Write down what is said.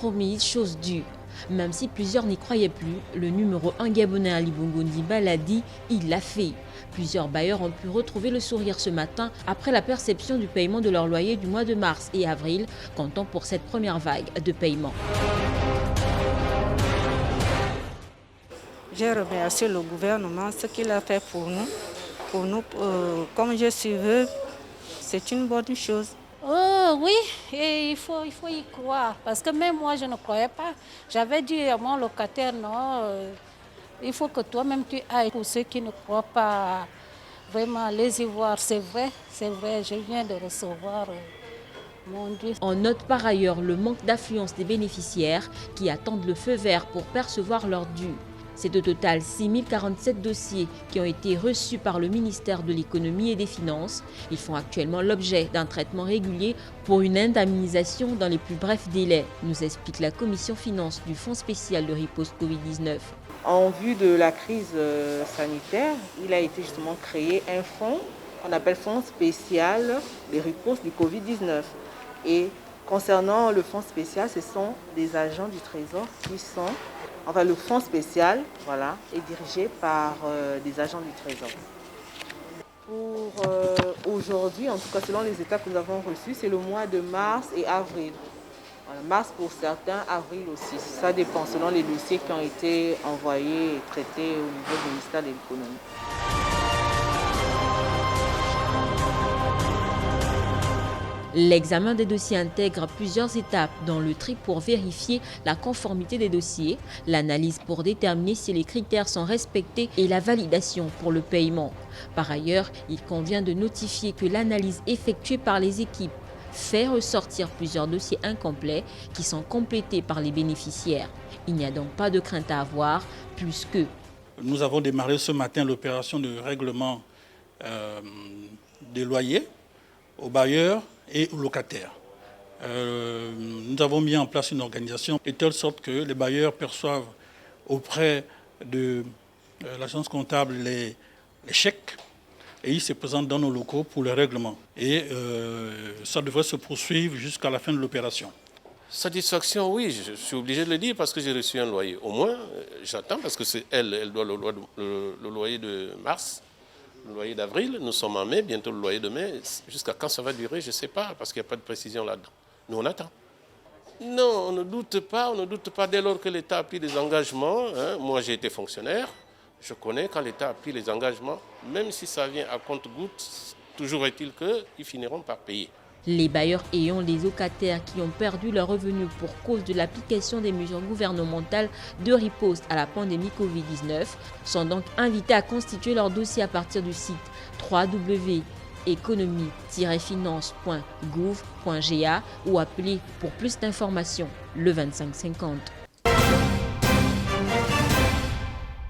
promise, chose due. Même si plusieurs n'y croyaient plus, le numéro 1 gabonais Ali Bongo Ndimba l'a dit, il l'a fait. Plusieurs bailleurs ont pu retrouver le sourire ce matin après la perception du paiement de leur loyer du mois de mars et avril, comptant pour cette première vague de paiement. J'ai remercié le gouvernement, ce qu'il a fait pour nous. Comme je suis veuve, c'est une bonne chose. Oh oui, et il faut y croire. Parce que même moi, je ne croyais pas. J'avais dit à mon locataire, non, il faut que toi-même tu ailles. Pour ceux qui ne croient pas, vraiment, les y voir. C'est vrai, je viens de recevoir, mon Dieu. On note par ailleurs le manque d'affluence des bénéficiaires qui attendent le feu vert pour percevoir leur dû. C'est au total 6 047 dossiers qui ont été reçus par le ministère de l'économie et des finances. Ils font actuellement l'objet d'un traitement régulier pour une indemnisation dans les plus brefs délais, nous explique la commission finances du Fonds spécial de riposte Covid-19. En vue de la crise sanitaire, il a été justement créé un fonds qu'on appelle Fonds spécial de riposte du Covid-19. Et concernant le fonds spécial, ce sont des agents du Trésor qui sont... Enfin, le fonds spécial est dirigé par des agents du Trésor. Pour aujourd'hui, en tout cas selon les étapes que nous avons reçues, c'est le mois de mars et avril. Voilà, mars pour certains, avril aussi. Ça dépend selon les dossiers qui ont été envoyés et traités au niveau du ministère de l'économie. L'examen des dossiers intègre plusieurs étapes, dont le tri pour vérifier la conformité des dossiers, l'analyse pour déterminer si les critères sont respectés et la validation pour le paiement. Par ailleurs, il convient de notifier que l'analyse effectuée par les équipes fait ressortir plusieurs dossiers incomplets qui sont complétés par les bénéficiaires. Il n'y a donc pas de crainte à avoir, plus que... Nous avons démarré ce matin l'opération de règlement des loyers aux bailleurs et aux locataires. Nous avons mis en place une organisation de telle sorte que les bailleurs perçoivent auprès de l'agence comptable les chèques et ils se présentent dans nos locaux pour le règlement. Et ça devrait se poursuivre jusqu'à la fin de l'opération. Satisfaction, oui, je suis obligé de le dire parce que j'ai reçu un loyer. Au moins, j'attends parce que c'est elle doit le loyer de mars. Le loyer d'avril, nous sommes en mai, bientôt le loyer de mai. Jusqu'à quand ça va durer, je ne sais pas, parce qu'il n'y a pas de précision là-dedans. Nous, on attend. Non, on ne doute pas dès lors que l'État a pris des engagements. Moi, j'ai été fonctionnaire, je connais quand l'État a pris les engagements, même si ça vient à compte-gouttes, toujours est-il qu'ils finiront par payer. Les bailleurs ayant les locataires qui ont perdu leurs revenus pour cause de l'application des mesures gouvernementales de riposte à la pandémie Covid-19 sont donc invités à constituer leur dossier à partir du site www.economie-finance.gouv.ga ou appeler pour plus d'informations le 25 50.